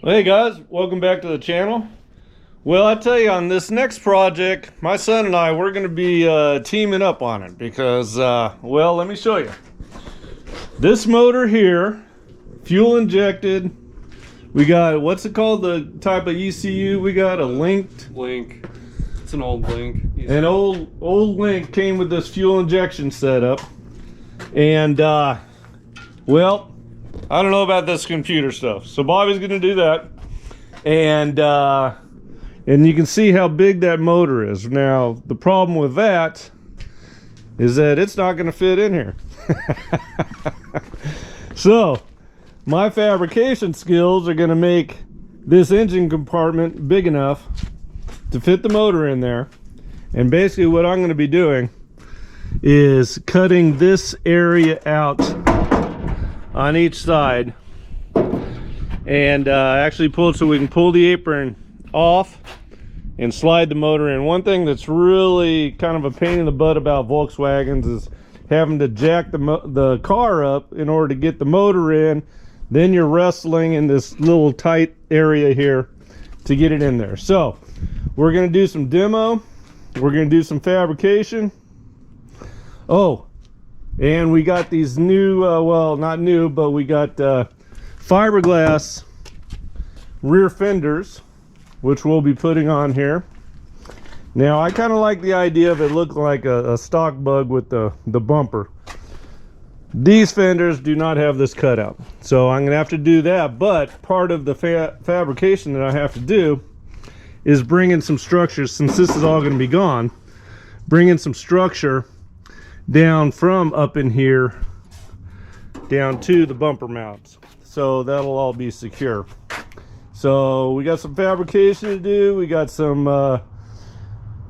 Hey guys, welcome back to the channel. Well, I tell you, on this next project, my son and I, we're going to be teaming up on it because, well, let me show you. This motor here, fuel injected. We got, what's it called, the type of ECU? We got a linked. Link. It's an old Link. An old Link came with this fuel injection setup. And, well, I don't know about this computer stuff, so Bobby's gonna do that, and you can see how big that motor is. Now, the problem with that is that it's not gonna fit in here. So, my fabrication skills are gonna make this engine compartment big enough to fit the motor in there, and basically what I'm gonna be doing is cutting this area out on each side and actually pull it so we can pull the apron off and slide the motor in. One thing that's really kind of a pain in the butt about Volkswagens is having to jack the car up in order to get the motor in. Then you're wrestling in this little tight area here to get it in there. So we're going to do some demo, we're going to do some fabrication. Oh, and we got these new, well, not new, but we got fiberglass rear fenders, which we'll be putting on here. Now, I kind of like the idea of it looking like a stock bug with the bumper. These fenders do not have this cutout, so I'm going to have to do that. But part of the fabrication that I have to do is bring in some structures, since this is all going to be gone, bring in some structure down from up in here down to the bumper mounts, so that'll all be secure. So we got some fabrication to do, we got some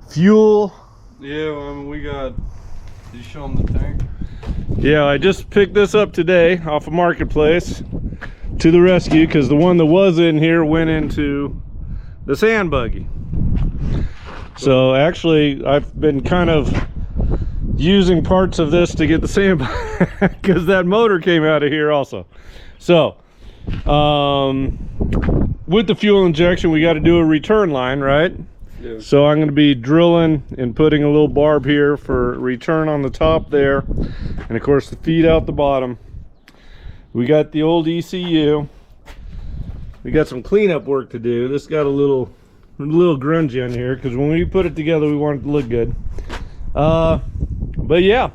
fuel. Yeah, well, I mean, we got, did you show them the tank? Yeah, I just picked this up today off of Marketplace to the rescue, because the one that was in here went into the sand buggy. So actually I've been kind of using parts of this to get the sand because that motor came out of here also. So with the fuel injection, we got to do a return line, right? Yeah. So I'm going to be drilling and putting a little barb here for return on the top there, and of course the feed out the bottom. We got the old ECU. We got some cleanup work to do. This got a little grungy on here because when we put it together we want it to look good. But yeah,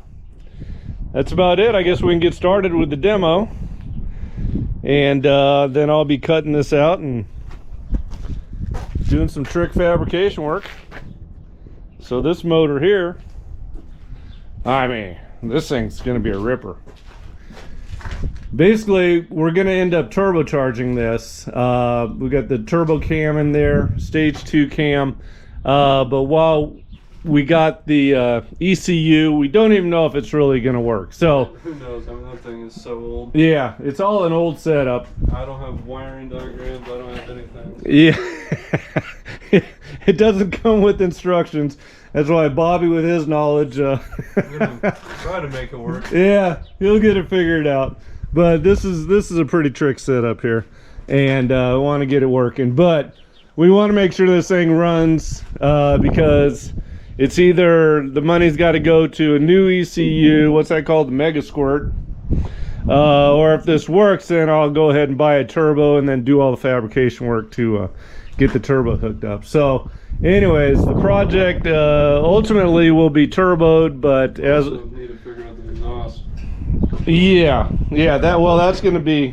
that's about it. I guess we can get started with the demo, and then I'll be cutting this out and doing some trick fabrication work. So this motor here, I mean, this thing's gonna be a ripper. Basically, we're gonna end up turbocharging this. We got the turbo cam in there, stage 2 cam, but while we got the ECU, we don't even know if it's really gonna work. So who knows? I mean, that thing is so old. yeah, it's all an old setup. I don't have wiring diagrams, I don't have anything. Yeah. It doesn't come with instructions. That's why Bobby, with his knowledge, I'm gonna try to make it work. yeah, he'll get it figured out. But this is a pretty trick setup here, and I want to get it working. But we want to make sure this thing runs because it's either the money's got to go to a new ECU, what's that called, the Mega Squirt, or if this works, then I'll go ahead and buy a turbo and then do all the fabrication work to get the turbo hooked up. So anyways, the project ultimately will be turboed, but as also need to figure out the exhaust. yeah, that's going to be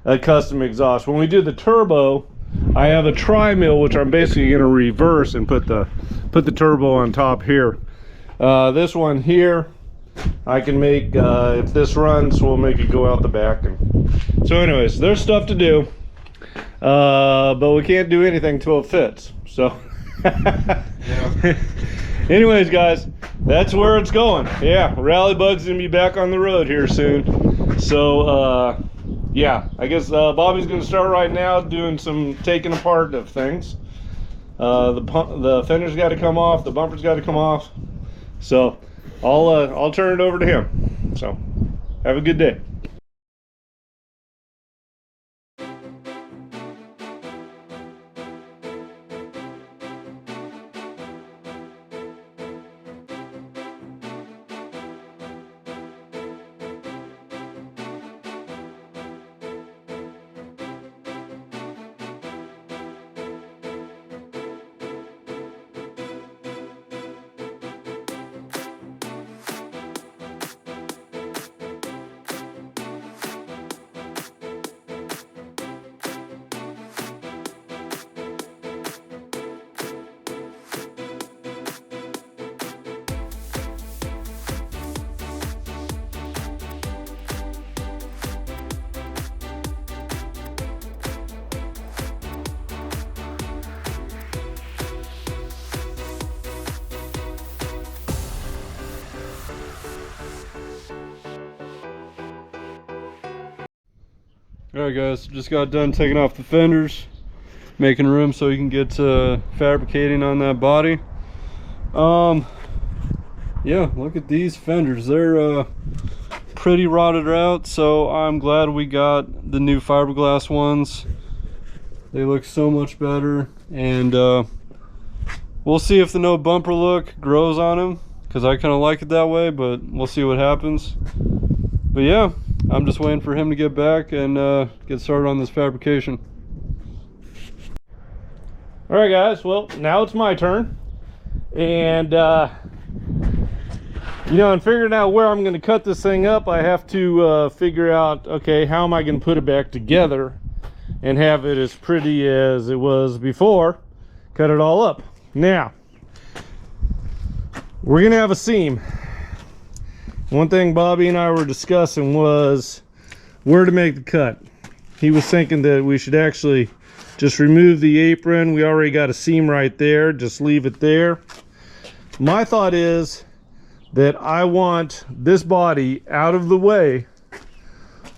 a custom exhaust. When we do the turbo, I have a tri-mill, which I'm basically going to reverse and put the turbo on top here. This one here, I can make, if this runs, we'll make it go out the back. And so anyways, there's stuff to do, but we can't do anything till it fits. So Yeah. anyways, guys, that's where it's going. Yeah, Rally Bug's gonna be back on the road here soon. So yeah, I guess Bobby's gonna start right now doing some taking apart of things. The fender's got to come off, the bumper's got to come off. So I'll turn it over to him. So have a good day. Alright guys, just got done taking off the fenders, making room so you can get fabricating on that body. Yeah, look at these fenders. They're pretty rotted out, so I'm glad we got the new fiberglass ones. They look so much better, and we'll see if the no bumper look grows on them, because I kind of like it that way, but we'll see what happens. But yeah, I'm just waiting for him to get back and get started on this fabrication. All right, guys. Well, now it's my turn, and you know, in figuring out where I'm going to cut this thing up, I have to figure out, okay, how am I going to put it back together and have it as pretty as it was before. Cut it all up. Now, we're going to have a seam. One thing Bobby and I were discussing was where to make the cut. He was thinking that we should actually just remove the apron. We already got a seam right there. Just leave it there. My thought is that I want this body out of the way,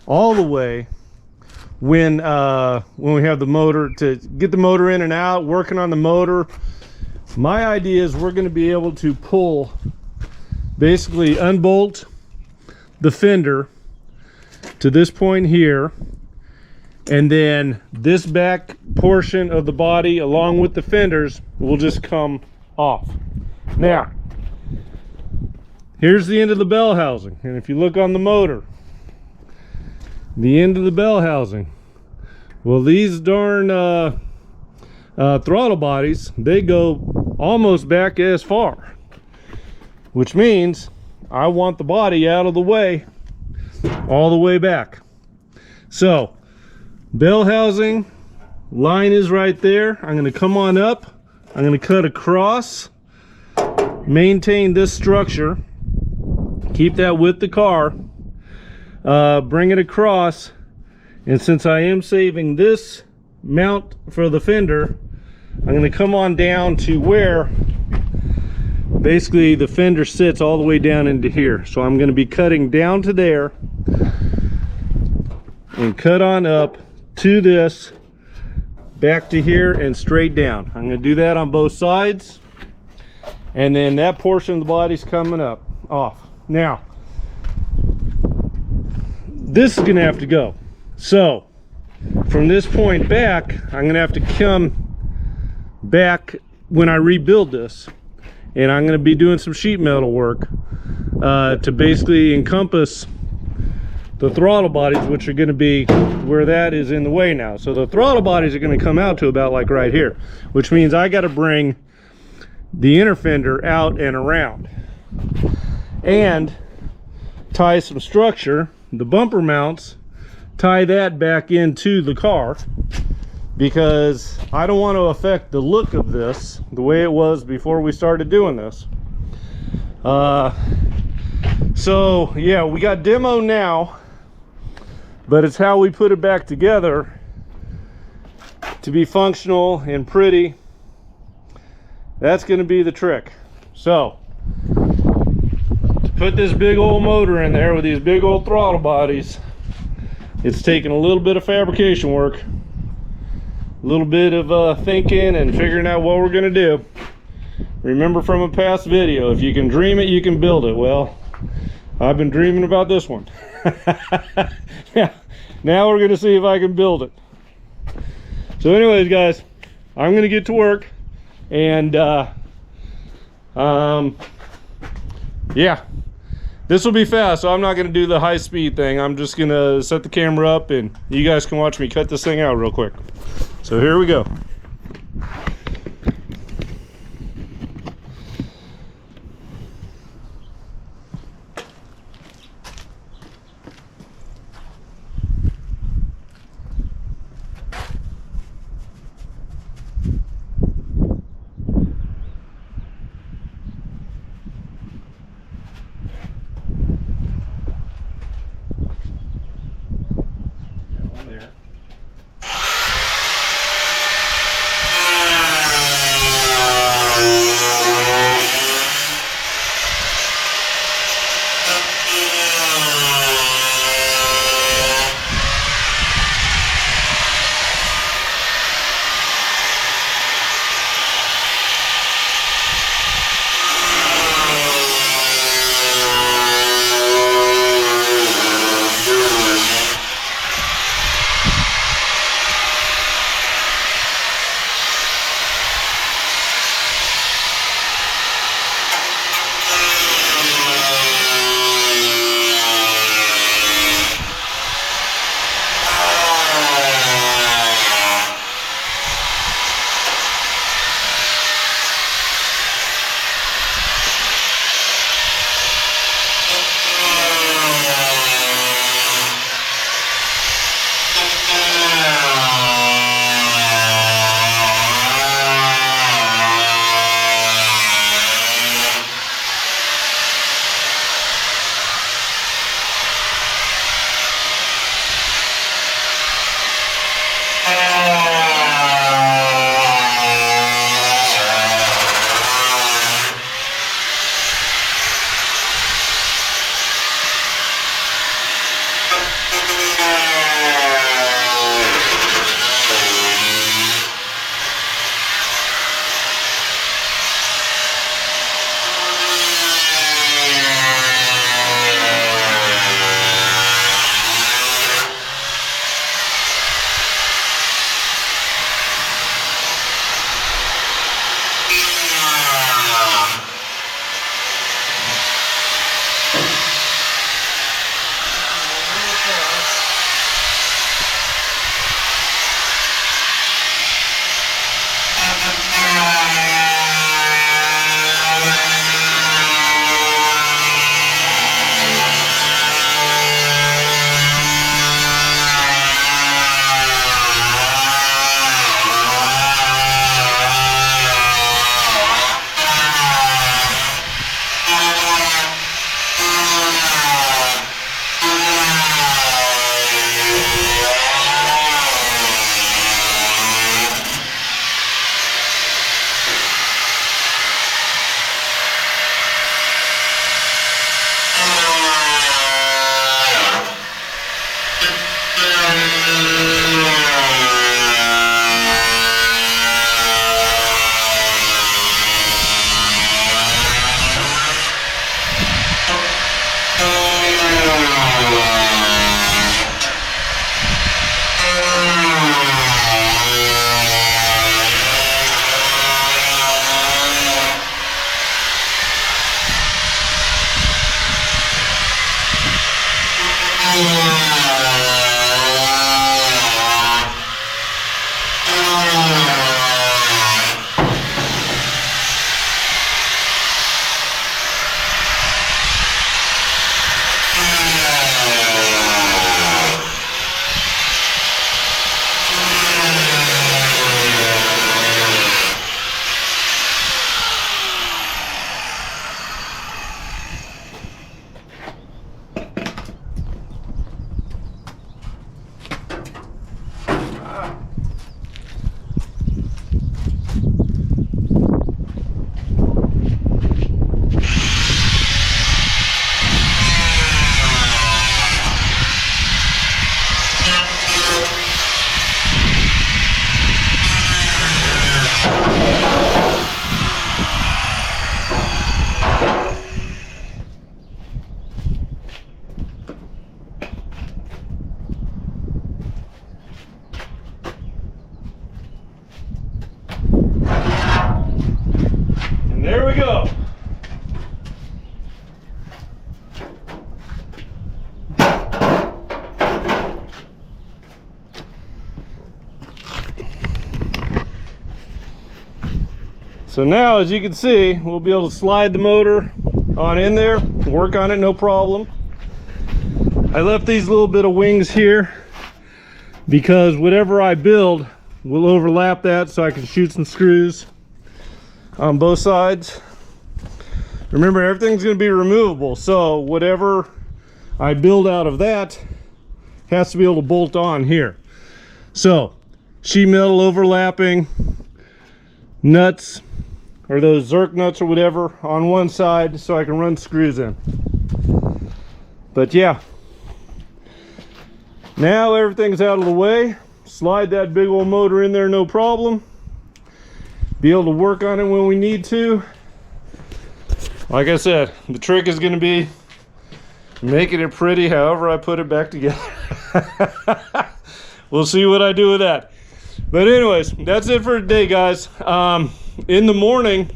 all the way, when we have the motor, to get the motor in and out, working on the motor. My idea is we're going to be able to pull, basically unbolt the fender to this point here, and then this back portion of the body along with the fenders will just come off. Now, here's the end of the bell housing, and if you look on the motor, the end of the bell housing, well, these darn throttle bodies, they go almost back as far, which means I want the body out of the way, all the way back. So bell housing line is right there. I'm going to come on up, I'm going to cut across, maintain this structure, keep that with the car, bring it across, and since I am saving this mount for the fender, I'm going to come on down to where basically the fender sits all the way down into here. So I'm going to be cutting down to there and cut on up to this, back to here and straight down. I'm going to do that on both sides, and then that portion of the body's coming up off. Now, this is going to have to go. So from this point back, I'm going to have to come back when I rebuild this, and I'm going to be doing some sheet metal work to basically encompass the throttle bodies, which are going to be where that is in the way now. So the throttle bodies are going to come out to about like right here, which means I got to bring the inner fender out and around and tie some structure, the bumper mounts, tie that back into the car, because I don't want to affect the look of this the way it was before we started doing this. So yeah, we got demo now, but it's how we put it back together to be functional and pretty. That's going to be the trick. So to put this big old motor in there with these big old throttle bodies, it's taking a little bit of fabrication work, a little bit of thinking and figuring out what we're going to do. Remember from a past video, if you can dream it, you can build it. Well, I've been dreaming about this one. Yeah, now we're going to see if I can build it. So anyways, guys, I'm going to get to work, and yeah, this will be fast, so I'm not going to do the high speed thing. I'm just going to set the camera up and you guys can watch me cut this thing out real quick. So here we go. There we go. So now, as you can see, we'll be able to slide the motor on in there, work on it no problem. I left these little bit of wings here because whatever I build will overlap that, so I can shoot some screws on both sides. Remember, everything's going to be removable, so whatever I build out of that has to be able to bolt on here. So sheet metal overlapping, nuts, or those Zerk nuts or whatever, on one side so I can run screws in. But yeah, now everything's out of the way. Slide that big old motor in there no problem. Be able to work on it when we need to. Like I said, the trick is going to be making it pretty however I put it back together. We'll see what I do with that. But anyways, that's it for today, guys. In the morning,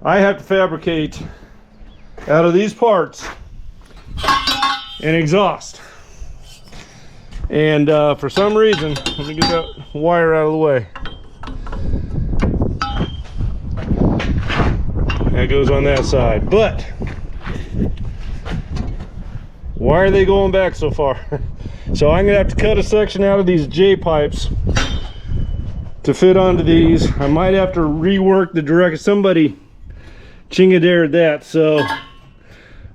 I have to fabricate out of these parts an exhaust. And for some reason, let me get that wire out of the way. That goes on that side. But why are they going back so far? So I'm gonna have to cut a section out of these J pipes to fit onto these. I might have to rework the direction. Somebody chingadered that, so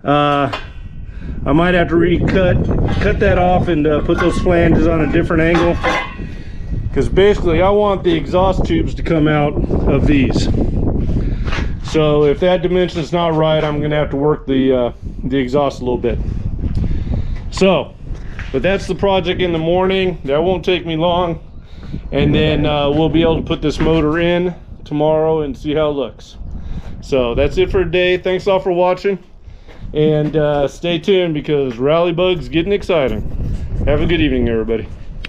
I might have to cut that off and put those flanges on a different angle, because basically I want the exhaust tubes to come out of these. So if that dimension is not right, I'm gonna have to work the exhaust a little bit. So, but that's the project in the morning. That won't take me long, and then we'll be able to put this motor in tomorrow and see how it looks. So that's it for today. Thanks all for watching, and stay tuned because Rally Bug's getting exciting. Have a good evening, everybody.